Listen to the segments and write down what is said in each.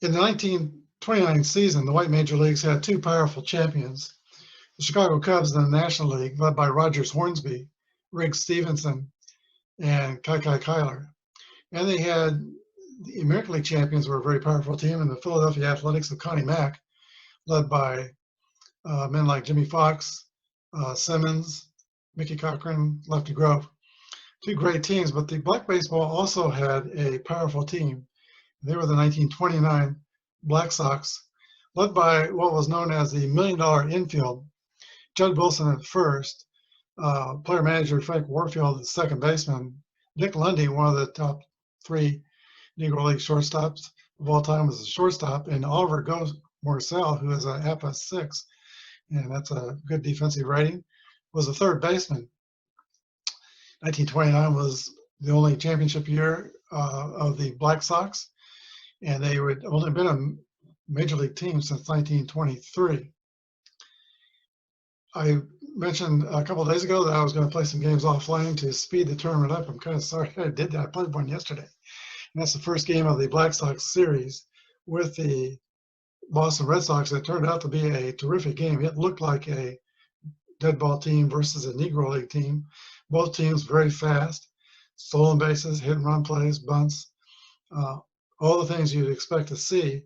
In the 1929 season, the white major leagues had two powerful champions, the Chicago Cubs in the National League, led by Rogers Hornsby, Riggs Stevenson, and Kai Kyler. And they had the American League champions were a very powerful team, and the Philadelphia Athletics of Connie Mack, led by men like Jimmy Fox, Simmons, Mickey Cochran, Lefty Grove. Two great teams, but the black baseball also had a powerful team. They were the 1929 Black Sox, led by what was known as the $1 million infield, Judd Wilson at first, player manager Frank Warfield at second baseman, Dick Lundy, one of the top three Negro League shortstops of all time, was a shortstop, and Oliver Morcell, who is an Apba 6, and that's a good defensive rating, was a third baseman. 1929 was the only championship year of the Black Sox, and they had only been a major league team since 1923. I mentioned a couple of days ago that I was going to play some games offline to speed the tournament up. I'm kind of sorry I did that. I played one yesterday. And that's the first game of the Black Sox series with the Boston Red Sox. It turned out to be a terrific game. It looked like a dead ball team versus a Negro League team. Both teams very fast, stolen bases, hit and run plays, bunts, all the things you'd expect to see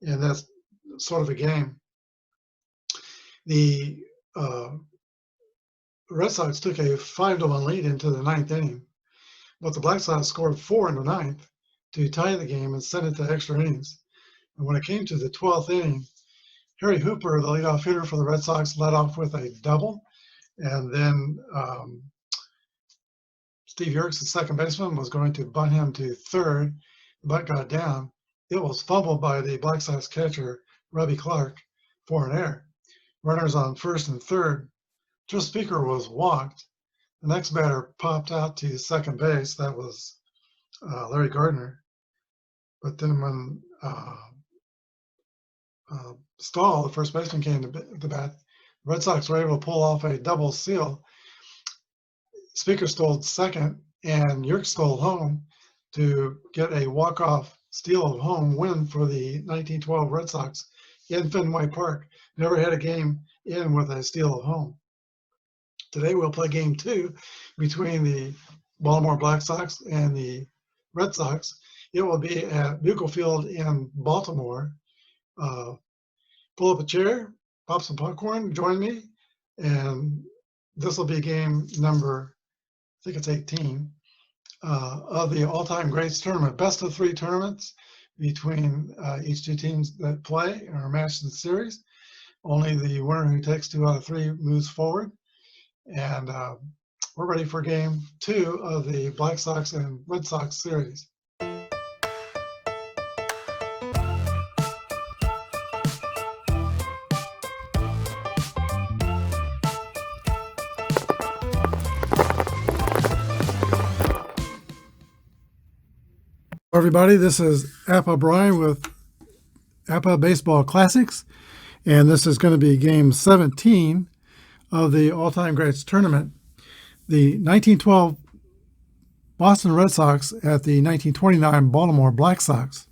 in that sort of a game. The Red Sox took a 5-1 lead into the ninth inning, but the Black Sox scored 4 in the ninth to tie the game and send it to extra innings. And when it came to the 12th inning, Harry Hooper, the leadoff hitter for the Red Sox, led off with a double, and then Steve Yerkes, the second baseman, was going to bunt him to third. The bunt got down. It was fumbled by the Black Sox catcher, Robbie Clark, for an error. Runners on first and third. Joe Speaker was walked. The next batter popped out to second base. That was Larry Gardner. But then when Stahl, the first baseman, came to the bat, the Red Sox were able to pull off a double steal. Speaker stole second, and Yerkes stole home to get a walk-off steal of home win for the 1912 Red Sox in Fenway Park. Never had a game in with a steal of home. Today we'll play game 2 between the Baltimore Black Sox and the Red Sox. It will be at Buechel Field in Baltimore. Pull up a chair, pop some popcorn, join me, and this will be game number, I think it's 18, of the all-time greats tournament. Best of 3 tournaments between each two teams that play or match the series. Only the winner who takes 2 out of 3 moves forward. And we're ready for game 2 of the Black Sox and Red Sox series. Everybody, this is Apba Brian with Apba Baseball Classics, and this is going to be game 17 of the All-Time Greats Tournament. The 1912 Boston Red Sox at the 1929 Baltimore Black Sox.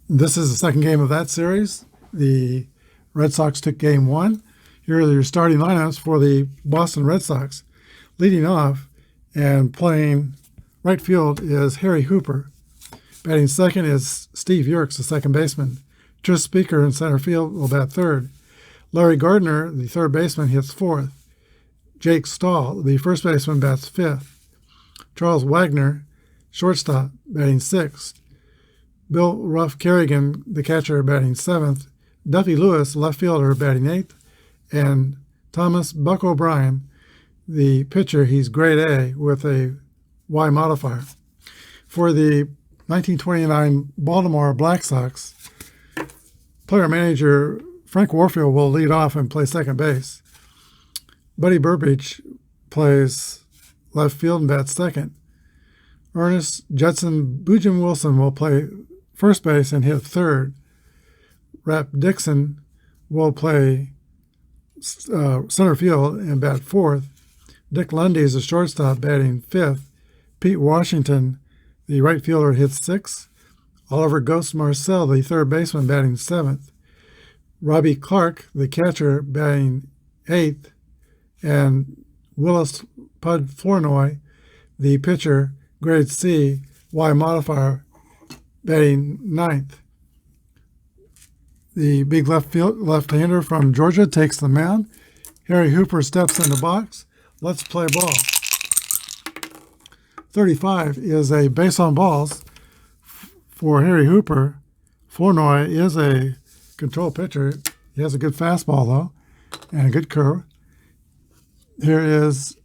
This is the second game of that series. The Red Sox took game 1. Here are your starting lineups for the Boston Red Sox. Leading off and playing right field is Harry Hooper. Batting second is Steve Yerkes, the second baseman. Joe Speaker in center field will bat third. Larry Gardner, the third baseman, hits fourth. Jake Stahl, the first baseman, bats fifth. Charles Wagner, shortstop, batting sixth. Bill Ruff Kerrigan, the catcher, batting seventh. Duffy Lewis, left fielder, batting eighth. And Thomas Buck O'Brien, the pitcher, he's grade A with a Y modifier. For the 1929 Baltimore Black Sox, player manager Frank Warfield will lead off and play second base. Buddy Burbridge plays left field and bats second. Ernest Judson Boojum Wilson will play first base and hit third. Rap Dixon will play center field and bat fourth. Dick Lundy is a shortstop, batting fifth. Pete Washington, the right fielder, hits sixth. Oliver Ghost Marcel, the third baseman, batting 7th. Robbie Clark, the catcher, batting 8th. And Willis Pud Flournoy, the pitcher, grade C, Y modifier, batting 9th. The big left-hander from Georgia takes the mound. Harry Hooper steps in the box. Let's play ball. 35 is a base on balls for Harry Hooper. Flournoy is a control pitcher. He has a good fastball, though, and a good curve. Here is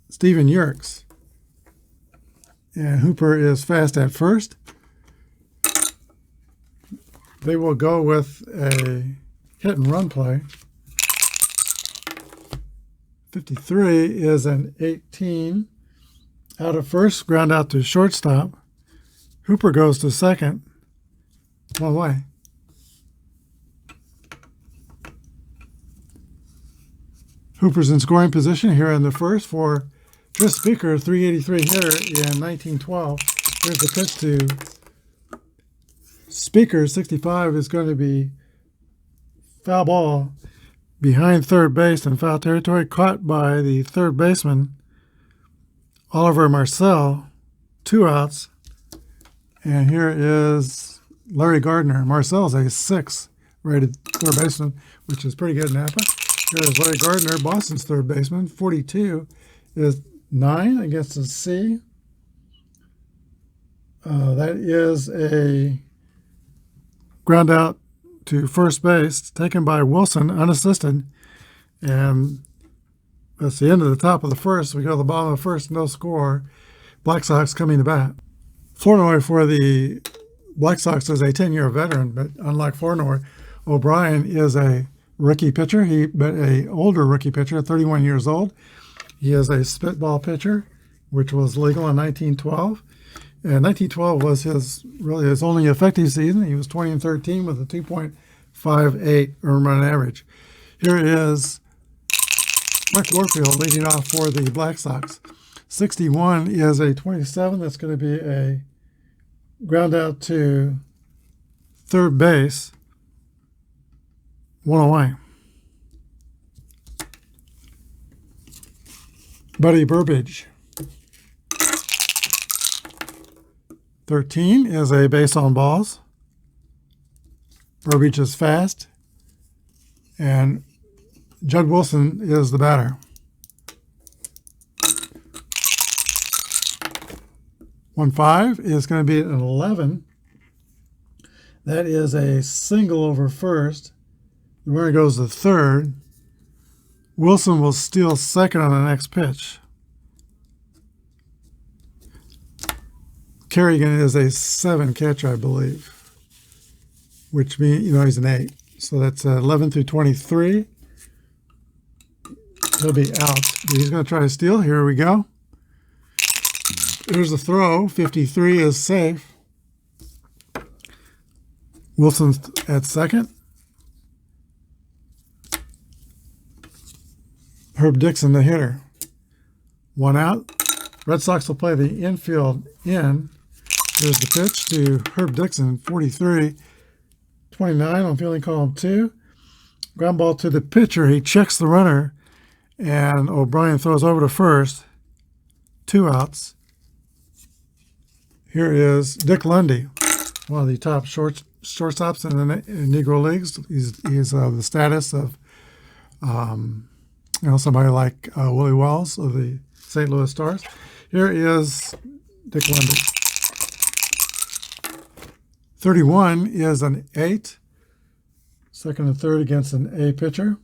Stephen Yerkes. And Hooper is fast at first. They will go with a hit and run play. 53 is an 18. Out at first, ground out to shortstop. Hooper goes to second. One way. Hooper's in scoring position here in the first for Tris Speaker, 383 hitter in 1912. Here's the pitch to Speaker. 65 is going to be foul ball behind third base in foul territory, caught by the third baseman, Oliver Marcel. 2 outs. And here is Larry Gardner. Marcel's a 6 rated third baseman, which is pretty good in Apba. Here is Larry Gardner, Boston's third baseman. 42 is 9 against a C. That is a ground out to first base, taken by Wilson, unassisted. And that's the end of the top of the first. We go to the bottom of the first, no score. Black Sox coming to bat. Flournoy for the Black Sox is a 10-year veteran, but unlike Flournoy, O'Brien is a rookie pitcher, but an older rookie pitcher, 31 years old. He is a spitball pitcher, which was legal in 1912. And 1912 was his only effective season. He was 20-13 with a 2.58 earned run average. Here is Mark Warfield leading off for the Black Sox. 61 is a 27. That's going to be a ground out to third base. 1 away. Buddy Burbage. 13 is a base on balls. Burbage is fast. And Judd Wilson is the batter. 1-5 is going to be an 11. That is a single over first. The runner goes to third. Wilson will steal second on the next pitch. Kerrigan is a 7 catcher, I believe, which means, he's an 8. So that's 11 through 23. He'll be out. He's going to try to steal. Here we go. Here's the throw. 53 is safe. Wilson's at second. Herb Dixon, the hitter. 1 out. Red Sox will play the infield in. Here's the pitch to Herb Dixon, 43. 29 on fielding column 2. Ground ball to the pitcher. He checks the runner, and O'Brien throws over to first. 2 outs. Here is Dick Lundy, one of the top shortstops in the Negro Leagues. He's the status of somebody like Willie Wells of the St. Louis Stars. Here is Dick Lundy. 31 is an 8. Second and third against an A pitcher.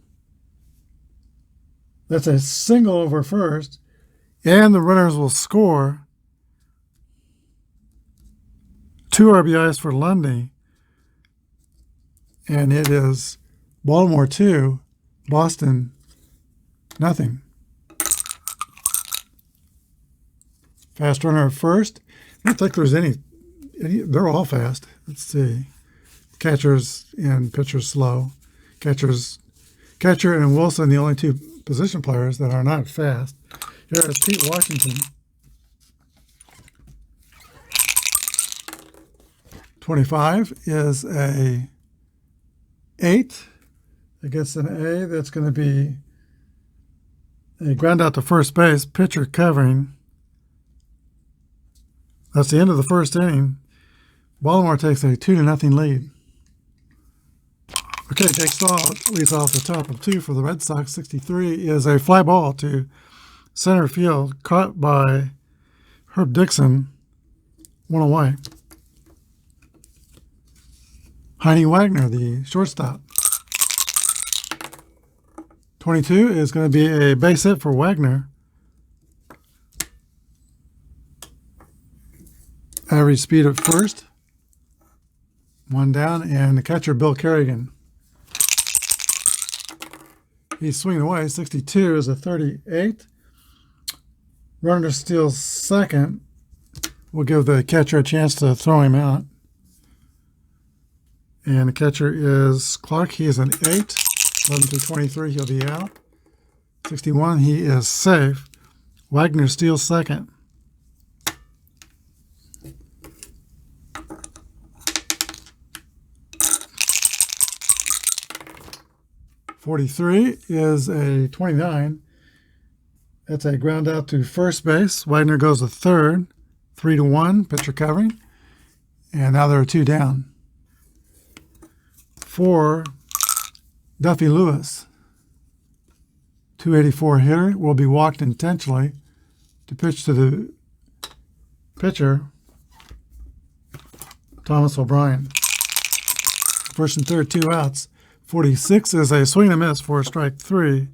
That's a single over first, and the runners will score. 2 RBIs for Lundy, and it is Baltimore 2, Boston nothing. Fast runner at first. I don't think there's any. They're all fast. Let's see. Catchers and pitchers slow. Catcher and Wilson, the only 2 position players that are not fast. Here is Pete Washington. 25 is a 8. It gets an A. That's going to be a ground out to first base, pitcher covering. That's the end of the first inning. Baltimore takes a 2-0 lead. Okay, leads off the top of 2 for the Red Sox. 63 is a fly ball to center field, caught by Herb Dixon, 1 away. Heine Wagner, the shortstop. 22 is going to be a base hit for Wagner. Average speed at first. 1 down, and the catcher, Bill Kerrigan. He's swinging away. 62 is a 38. Runner steals second. We'll give the catcher a chance to throw him out. And the catcher is Clark. He is an 8. 11 through 23, he'll be out. 61, he is safe. Wagner steals second. .43 is a 29. That's a ground out to first base. Wagner goes to third. 3-1, pitcher covering. And now there are 2 down. 4, Duffy Lewis, 284 hitter, will be walked intentionally to pitch to the pitcher, Thomas O'Brien. First and third, 2 outs. 46 is a swing and a miss for strike 3,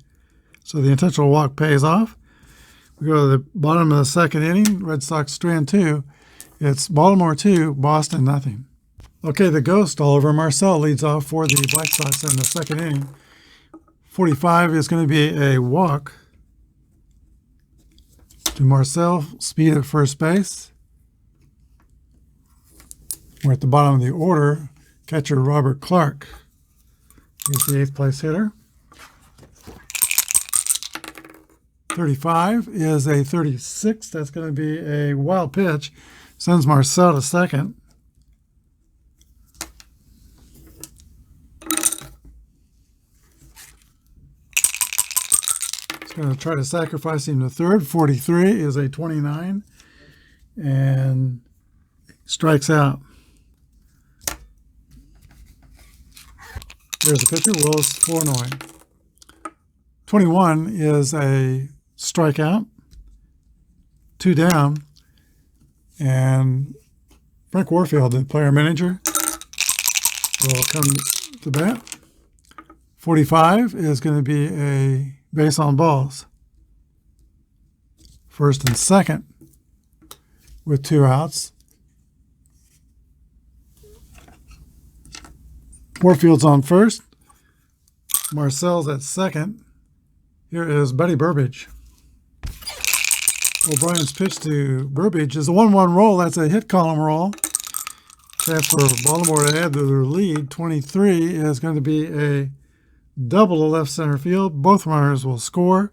so the intentional walk pays off. We go to the bottom of the second inning. Red Sox strand 2. It's Baltimore 2, Boston nothing. Okay, the Ghost, Oliver Marcel, leads off for the Black Sox in the second inning. 45 is going to be a walk to Marcel, speed at first base. We're at the bottom of the order. Catcher Robert Clark. He's the 8th place hitter. 35 is a 36. That's going to be a wild pitch. Sends Marcel to second. Going to try to sacrifice him to third. 43 is a 29 and strikes out. There's the pitcher, Willis Flournoy. 21 is a strikeout. 2 down. And Frank Warfield, the player manager, will come to bat. 45 is going to be a base on balls. First and second with 2 outs. Warfield's on first. Marcel's at second. Here is Buddy Burbage. O'Brien's pitch to Burbage is a 1-1 roll. That's a hit column roll. Chance for Baltimore to add to their lead. 23 is going to be a double to left center field. Both runners will score.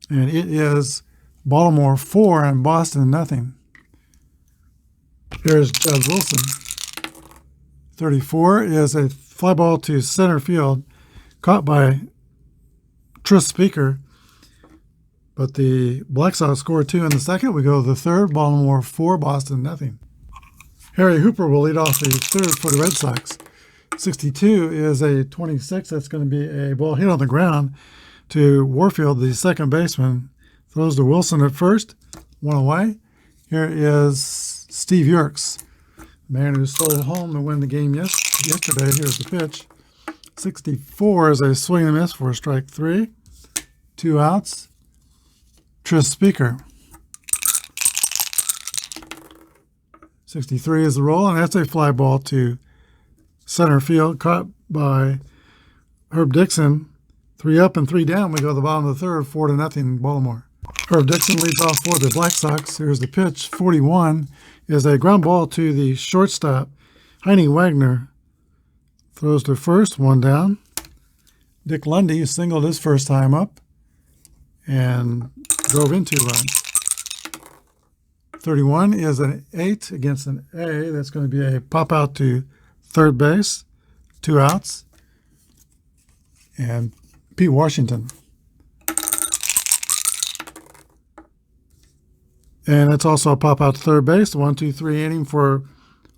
And it is Baltimore 4 and Boston nothing. Here's Judd Wilson. 34 is a fly ball to center field, caught by Tris Speaker. But the Black Sox score 2 in the second. We go to the third. Baltimore 4, Boston nothing. Harry Hooper will lead off the third for the Red Sox. 62 is a 26. That's going to be a ball hit on the ground to Warfield, the second baseman. Throws to Wilson at first. 1 away. Here is Steve Yerkes, the man who stole home to win the game yesterday. Here's the pitch. 64 is a swing and a miss for strike 3. 2 outs. Tris Speaker. 63 is the roll, and that's a fly ball to center field, caught by Herb Dixon. 3 up and 3 down. We go to the bottom of the third, 4-0 Baltimore. Herb Dixon leads off for the Black Sox. Here's the pitch. 41 is a ground ball to the shortstop, Heine Wagner. Throws to first, 1 down. Dick Lundy singled his first time up and drove in 2 runs. 31 is an 8 against an A. That's going to be a pop out to third base, 2 outs. And Pete Washington. And it's also a pop out to third base. 1, 2, 3 inning for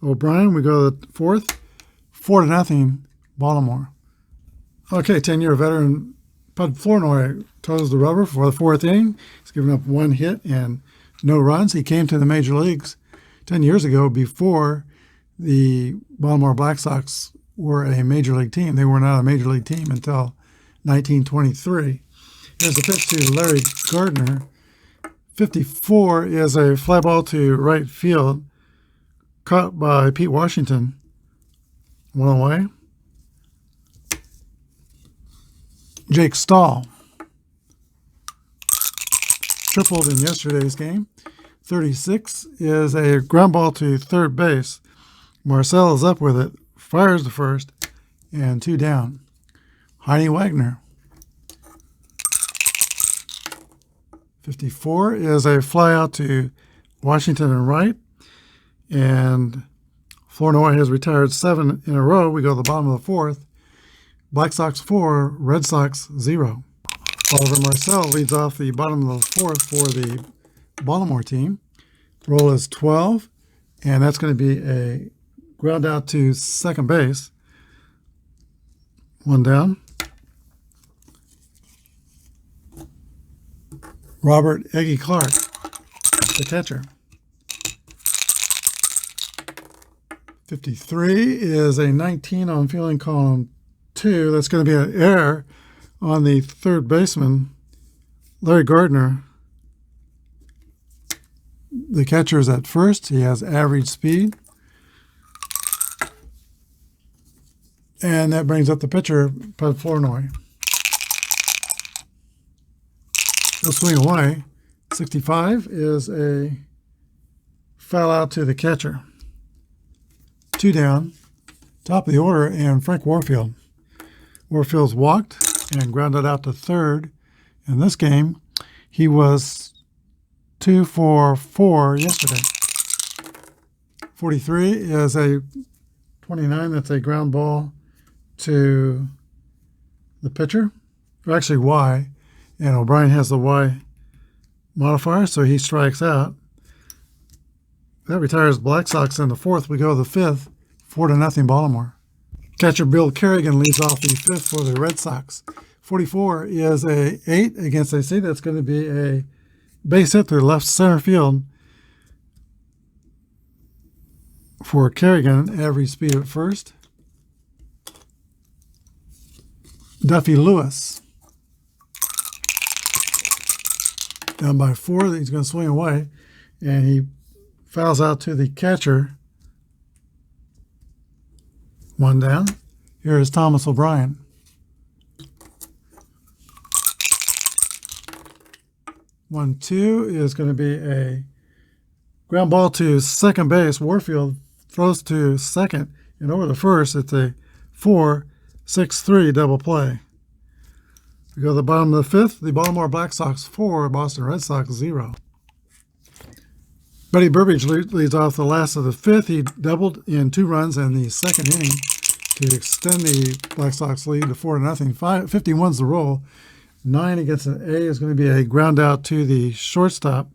O'Brien. We go to the fourth. 4-0, Baltimore. Okay, 10-year veteran Bud Flournoy toes the rubber for the fourth inning. He's given up 1 hit and no runs. He came to the major leagues 10 years ago before the Baltimore Black Sox were a major league team. They were not a major league team until 1923. Here's a pitch to Larry Gardner. 54 is a fly ball to right field, caught by Pete Washington. 1 away. Jake Stahl tripled in yesterday's game. 36 is a ground ball to third base. Marcel is up with it, fires the first, and 2 down. Heine Wagner. 54 is a fly out to Washington and right, and Flournoy has retired 7 in a row. We go to the bottom of the fourth. Black Sox 4, Red Sox 0. Oliver Marcel leads off the bottom of the fourth for the Baltimore team. Roll is 12, and that's going to be a ground out to second base. 1 down. Robert Eggy Clark, the catcher. 53 is a 19 on fielding column 2. That's going to be an error on the third baseman, Larry Gardner. The catcher is at first. He has average speed. And that brings up the pitcher, Bud Flournoy. He'll swing away. 65 is a foul out to the catcher. 2 down. Top of the order, and Frank Warfield. Warfield's walked and grounded out to third. In this game, he was 2 for 4 yesterday. 43 is a 29. That's a ground ball to the pitcher. Or actually, Y. And O'Brien has the Y modifier, so he strikes out. That retires Black Sox in the fourth. We go to the fifth, 4-0 Baltimore. Catcher Bill Kerrigan leads off the fifth for the Red Sox. 44 is a 8 against AC. That's going to be a base hit to left center field for Kerrigan. Average speed at first. Duffy Lewis. Down by 4, he's going to swing away, and he fouls out to the catcher. 1 down. Here is Thomas O'Brien. One, 2 is going to be a ground ball to second base. Warfield throws to second, and over the first, it's a 4-6-3 double play. We go to the bottom of the fifth. The Baltimore Black Sox 4, Boston Red Sox 0. Buddy Burbage leads off the last of the fifth. He doubled in 2 runs in the second inning to extend the Black Sox lead to 4-0. 51's the roll. 9 against an A is going to be a ground out to the shortstop,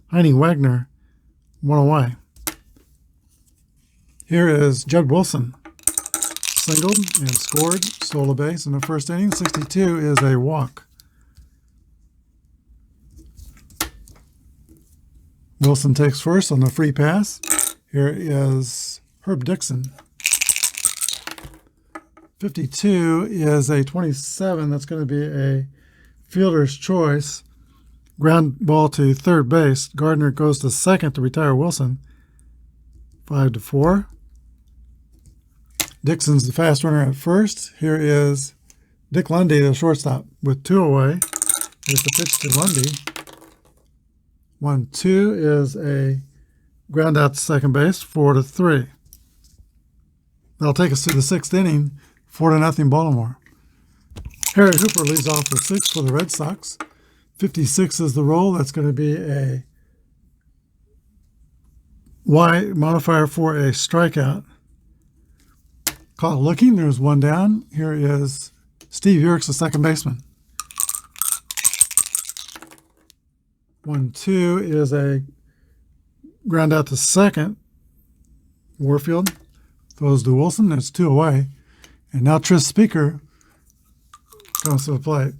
Heine Wagner. 1 away. Here is Judd Wilson. Singled and scored, stole a base in the first inning. 62 is a walk. Wilson takes first on the free pass. Here is Herb Dixon. 52 is a 27. That's going to be a fielder's choice. Ground ball to third base. Gardner goes to second to retire Wilson. 5-4. Dixon's the fast runner at first. Here is Dick Lundy, the shortstop, with 2 away. Here's the pitch to Lundy. 1-2 is a ground out to second base, 4-3. That'll take us to the 6th inning, 4-0 Baltimore. Harry Hooper leads off the 6th for the Red Sox. 56 is the roll. That's going to be a Y modifier for a strikeout. Caught looking. There's one down. Here is Steve Yerkes, the second baseman. 1-2 is a ground out to second. Warfield throws to Wilson. There's 2 away. And now Tris Speaker comes to the plate.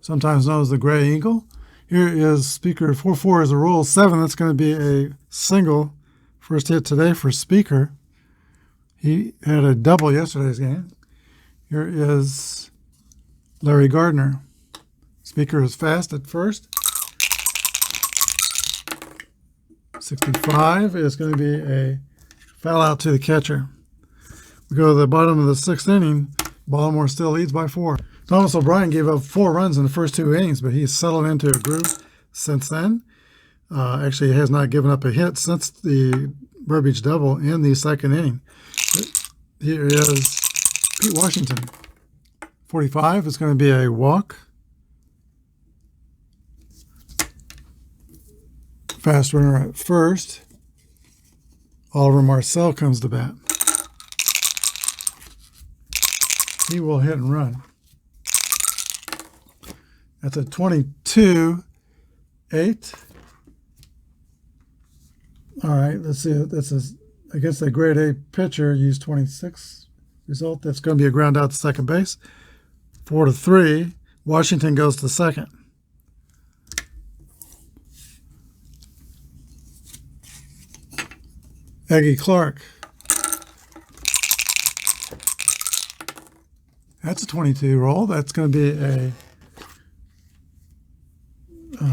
Sometimes known as the Gray Eagle. Here is Speaker. 4-4 is a rule. 7, that's going to be a single. First hit today for Speaker. He had a double yesterday's game. Here is Larry Gardner. Speaker is fast at first. 65 is going to be a foul out to the catcher. We go to the bottom of the 6th inning. Baltimore still leads by 4. Thomas O'Brien gave up 4 runs in the first 2 innings, but he's settled into a groove since then. Actually, he has not given up a hit since the Burbage double in the 2nd inning. Here is Pete Washington. 45 is going to be a walk. Fast runner at first. Oliver Marcel comes to bat. He will hit and run. That's a 22-8. All right, let's see. This is against a grade A pitcher. Use 26 result. That's going to be a ground out to second base. 4-3. Washington goes to second. Aggie Clark. That's a 22 roll. That's going to be a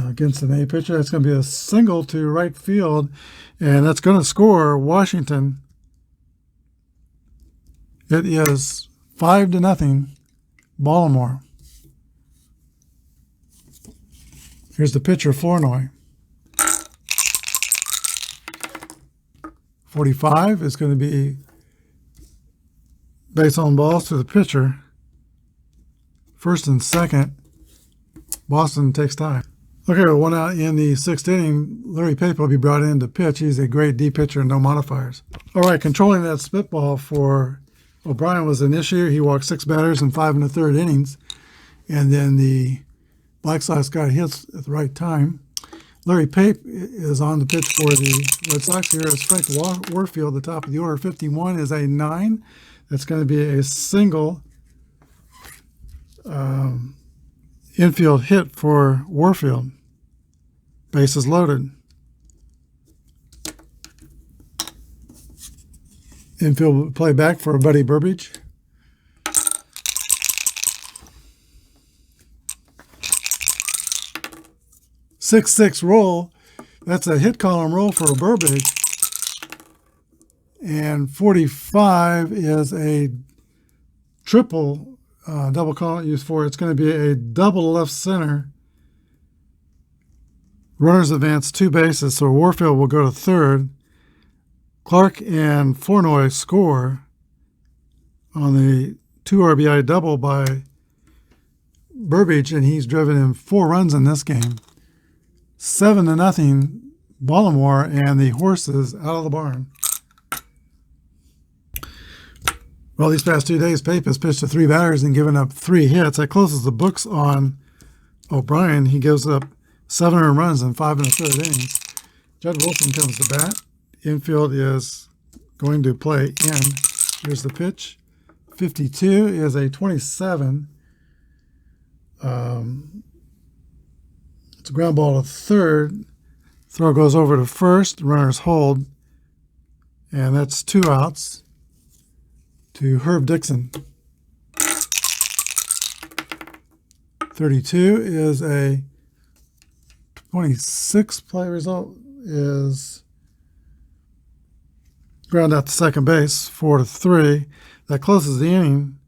against an A pitcher. That's going to be a single to right field, and that's going to score Washington. It is 5-0 Baltimore. Here's the pitcher, Flournoy. 45 is going to be base on balls to the pitcher. First and second. Boston takes time. Okay, 1 out in the 6th inning. Larry Pape will be brought in to pitch. He's a great D pitcher, no modifiers. All right, controlling that spitball for O'Brien was an issue. He walked 6 batters in 5 1/3 innings. And then the Black Sox got hits at the right time. Larry Pape is on the pitch for the Red Sox. Here is Frank Warfield, the top of the order. 51 is a 9. That's going to be a single infield hit for Warfield. Bases loaded. Infield play back for Buddy Burbage. Six roll. That's a hit column roll for Burbage. And 45 is a triple double column used for. It's going to be a double left center. Runners advance 2 bases, so Warfield will go to third. Clark and Flournoy score on the 2 RBI double by Burbage, and he's driven in 4 runs in this game. 7-0 Baltimore, and the horses out of the barn. Well, these past 2 days, Pape has pitched to 3 batters and given up 3 hits. That closes the books on O'Brien. He gives up 7 earned runs in 5 1/3 innings. Judd Wilson comes to bat. Infield is going to play in. Here's the pitch. 52 is a 27. It's a ground ball to third. Throw goes over to first. Runners hold. And that's 2 outs to Herb Dixon. 32 is a 26 play result is ground out to second base, 4-3. That closes the inning,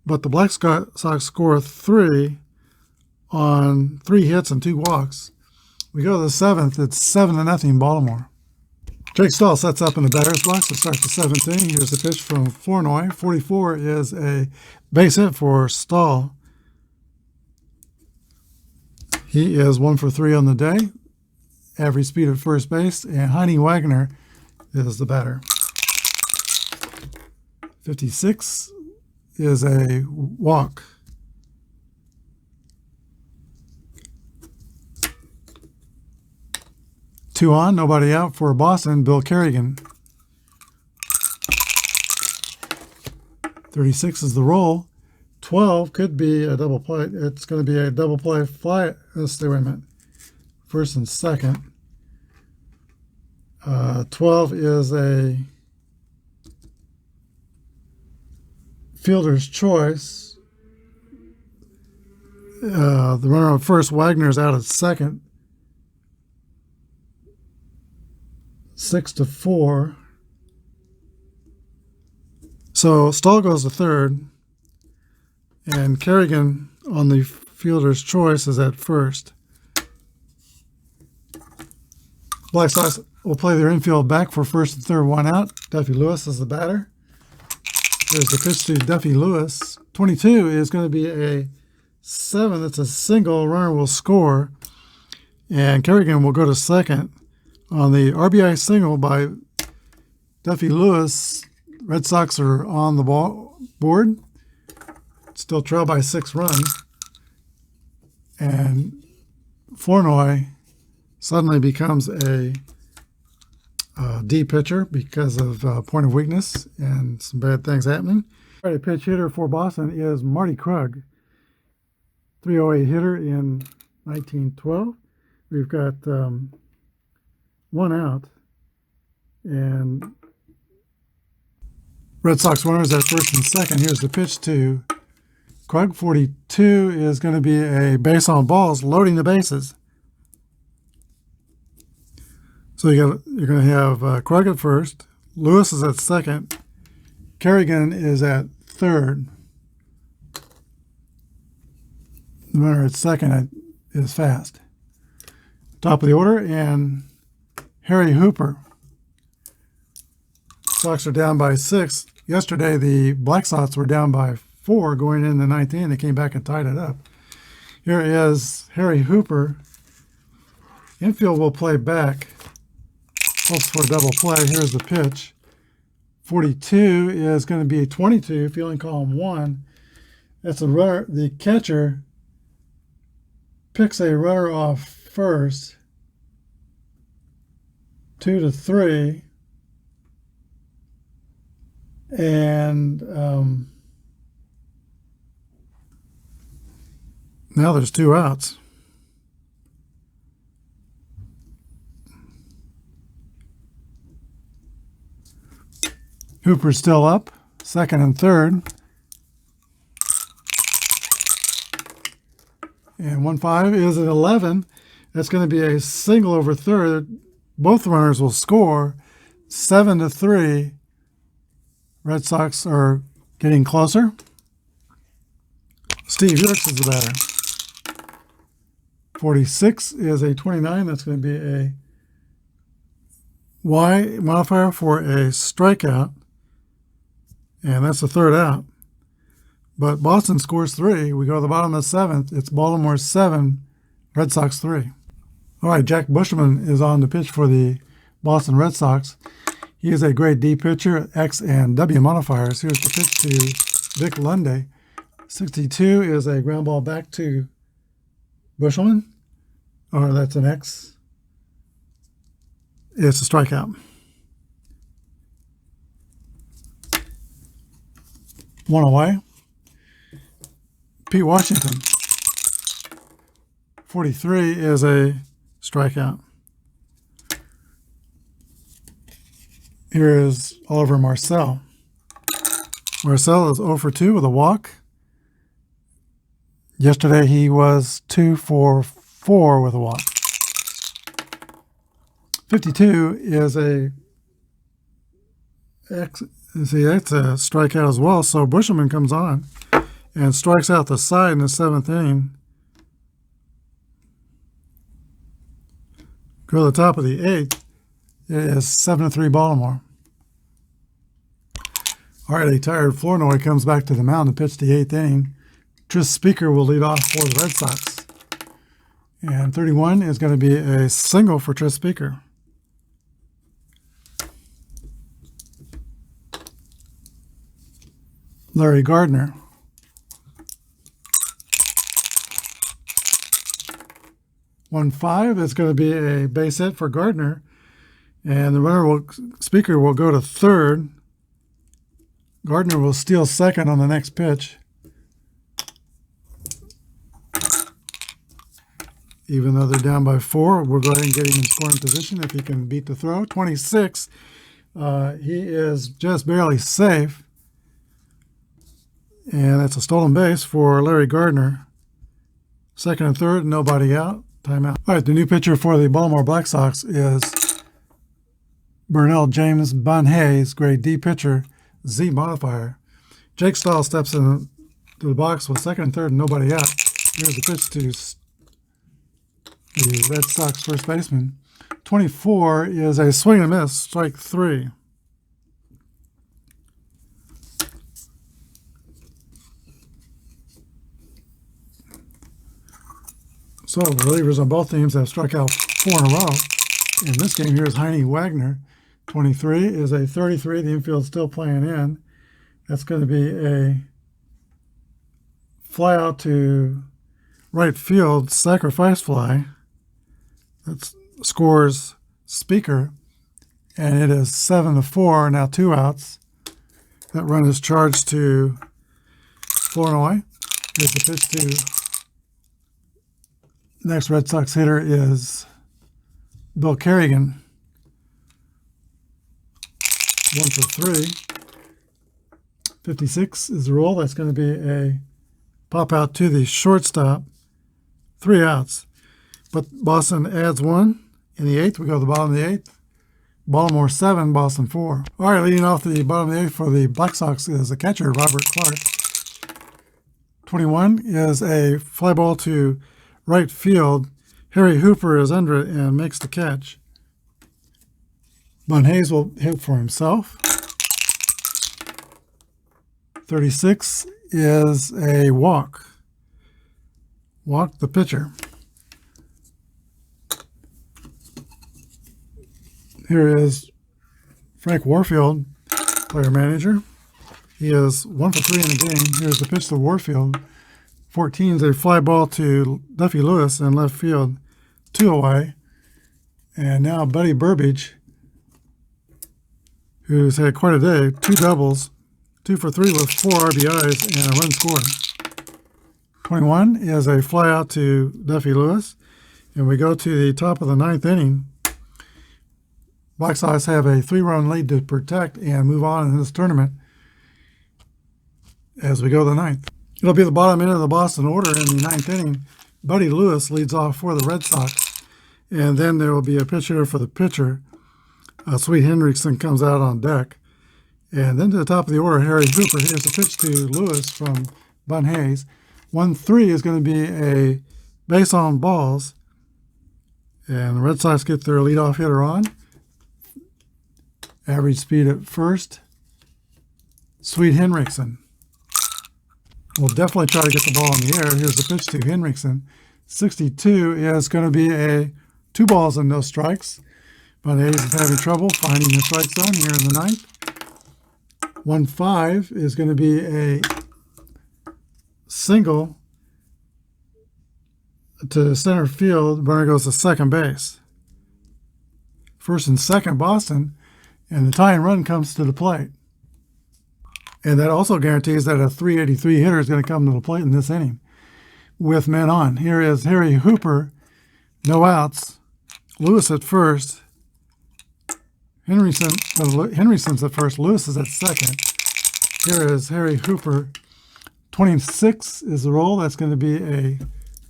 but the Black Sox score 3 on 3 hits and 2 walks. We go to the 7th. It's 7-0 Baltimore. Jake Stahl sets up in the batter's box to start the 7th inning. Here's the pitch from Flournoy. 44 is a base hit for Stahl. He is 1 for 3 on the day, average speed at first base, and Heine Wagner is the batter. 56 is a walk. Two on, nobody out for Boston, Bill Kerrigan. 36 is the roll. 12 could be a double play. It's going to be a double play fly. Let's stay wait a minute. First and second. 12 is a fielder's choice. The runner on first, Wagner's out at second. 6-4. So Stahl goes to third, and Kerrigan on the fielder's choice is at first. Black Sox will play their infield back for first and third, one out. Duffy Lewis is the batter. There's the pitch to Duffy Lewis. 22 is going to be a 7. That's a single. Runner will score, and Kerrigan will go to second. On the RBI single by Duffy Lewis, Red Sox are on the board, still trail by 6 runs, and Flournoy suddenly becomes a D pitcher because of point of weakness and some bad things happening. All right, a pitch hitter for Boston is Marty Krug, 308 hitter in 1912. We've got one out, and Red Sox runners at first and second. Here's the pitch to Krug. 42 is going to be a base on balls, loading the bases. So you're going to have Krug at first, Lewis is at second, Kerrigan is at third. The runner at second is fast. Top of the order, and Harry Hooper. Sox are down by 6. Yesterday, the Black Sox were down by 4 going in the ninth inning. They came back and tied it up. Here is Harry Hooper. Infield will play back. Hopes for a double play. Here's the pitch. 42 is going to be a 22, fielding column 1. That's a runner. The catcher picks a runner off first. 2-3. And now there's 2 outs. Hooper's still up, second and third. And 1-5 is at 11. That's going to be a single over third. Both runners will score. 7-3. Red Sox are getting closer. Steve Yerkes is the batter. 46 is a 29. That's going to be a Y modifier for a strikeout. And that's the third out. But Boston scores 3. We go to the bottom of the 7th. It's Baltimore 7, Red Sox 3. All right, Jack Bushman is on the pitch for the Boston Red Sox. He is a great D pitcher, X and W modifiers. Here's the pitch to Vic Lundy. 62 is a ground ball back to Bushman. Or that's an X. It's a strikeout. 1 away. Pete Washington. 43 is a strikeout. Here is Oliver Marcel. Marcel is 0 for 2 with a walk. Yesterday he was 2 for 4 with a walk. 52 is a X. See, that's a strikeout as well. So Bushman comes on and strikes out the side in the 7th inning. Go to the top of the 8th. It is 7-3 Baltimore. All right, a tired Flournoy comes back to the mound to pitch the 8th inning. Tris Speaker will lead off for the Red Sox. And 31 is going to be a single for Tris Speaker. Larry Gardner. One 5 is going to be a base hit for Gardner, and the Speaker will go to third. Gardner will steal second on the next pitch. Even though they're down by 4, we'll go ahead and get him in scoring position if he can beat the throw. 26, he is just barely safe. And that's a stolen base for Larry Gardner. Second and third, nobody out. Timeout. All right, the new pitcher for the Baltimore Black Sox is Burnell James Bonhayes, grade D pitcher, Z modifier. Jake Stahl steps into the box with second and third, nobody out. Here's the pitch to the Red Sox first baseman. 24 is a swing and a miss, strike 3. So relievers on both teams have struck out 4 in a row. In this game here is Heine Wagner. 23 is a 33. The infield's still playing in. That's going to be a fly out to right field, sacrifice fly. That scores Speaker, and it is 7-4. Now 2 outs. That run is charged to Flournoy. Here's the pitch to next Red Sox hitter is Bill Kerrigan. 1 for 3. 56 is the roll. That's going to be a pop out to the shortstop. 3 outs. But Boston adds 1 in the 8th. We go to the bottom of the 8th. Baltimore 7, Boston 4. All right, leading off the bottom of the 8th for the Black Sox is the catcher, Robert Clark. 21 is a fly ball to right field. Harry Hooper is under it and makes the catch. Bonhayes will hit for himself. 36 is a walk. Walk the pitcher. Here is Frank Warfield, player manager. He is 1 for 3 in the game. Here's the pitch to Warfield. 14 is a fly ball to Duffy Lewis in left field, 2 away. And now Buddy Burbage, who's had quite a day, 2 doubles, 2 for 3 with 4 RBIs and a run scored. 21 is a fly out to Duffy Lewis. And we go to the top of the 9th inning. Black Sox have a 3-run lead to protect and move on in this tournament as we go to the 9th. It'll be the bottom end of the Boston order in the 9th inning. Buddy Lewis leads off for the Red Sox. And then there will be a pitch hitter for the pitcher. Sweet Hendrickson comes out on deck. And then to the top of the order, Harry Hooper. Here's a pitch to Lewis from Bonhayes. 1-3 is going to be a base on balls. And the Red Sox get their leadoff hitter on. Average speed at first. Sweet Hendrickson. We'll definitely try to get the ball in the air. Here's the pitch to Hendrickson. 62 is going to be a 2 balls and no strikes. Bonhayes is having trouble finding the strike zone here in the 9th. 1-5 is going to be a single to center field. Runner goes to second base. First and second, Boston. And the tying run comes to the plate. And that also guarantees that a 383 hitter is going to come to the plate in this inning with men on. Here is Harry Hooper, no outs. Lewis at first. Henryson's at first. Lewis is at second. Here is Harry Hooper. 26 is the roll. That's going to be a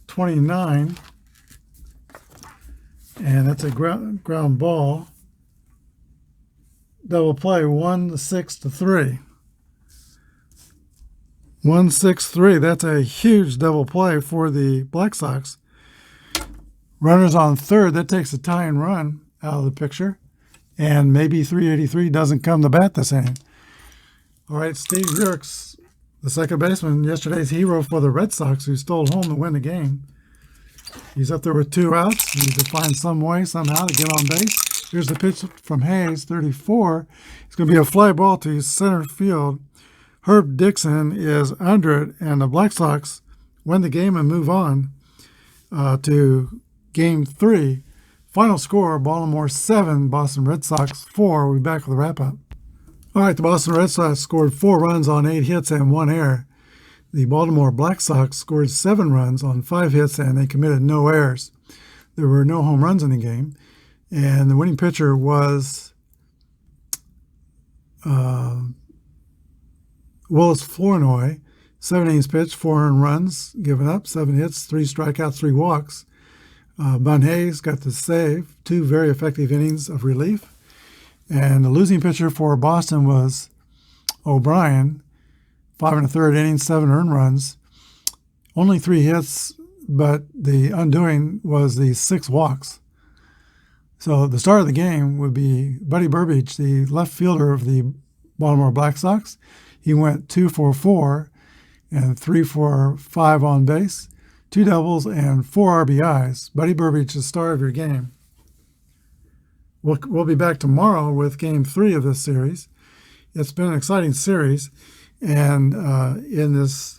29. And that's a ground ball. Double play, 1-6-3. 1-6-3. That's a huge double play for the Black Sox. Runners on third. That takes a tying run out of the picture. And maybe 383 doesn't come to bat this inning. All right, Steve Yerkes, the second baseman, yesterday's hero for the Red Sox, who stole home to win the game. He's up there with 2 outs. He needs to find some way, somehow, to get on base. Here's the pitch from Hayes, 34. It's going to be a fly ball to center field. Herb Dixon is under it, and the Black Sox win the game and move on to Game 3. Final score, Baltimore 7, Boston Red Sox 4. We'll be back with a wrap-up. All right, the Boston Red Sox scored 4 runs on 8 hits and 1 error. The Baltimore Black Sox scored 7 runs on 5 hits, and they committed no errors. There were no home runs in the game, and the winning pitcher was Willis Flournoy. 7 innings pitched, 4 earned runs given up, 7 hits, 3 strikeouts, 3 walks. Bun Hayes got the save, 2 very effective innings of relief. And the losing pitcher for Boston was O'Brien, 5 1/3 innings, 7 earned runs, only 3 hits, but the undoing was the 6 walks. So the start of the game would be Buddy Burbage, the left fielder of the Baltimore Black Sox. He went 2 for 4 and 3 for 5 on base, 2 doubles, and 4 RBIs. Buddy Burbage, the star of your game. We'll be back tomorrow with Game 3 of this series. It's been an exciting series, and in this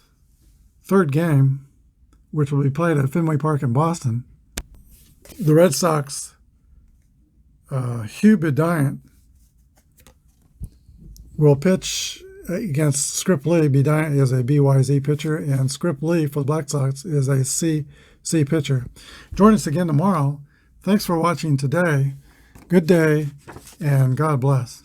third game, which will be played at Fenway Park in Boston, the Red Sox, Hugh Bryant, will pitch against Scrip Lee. Bryant is a BYZ pitcher, and Scrip Lee for the Black Sox is a C pitcher. Join us again tomorrow. Thanks for watching today. Good day, and God bless.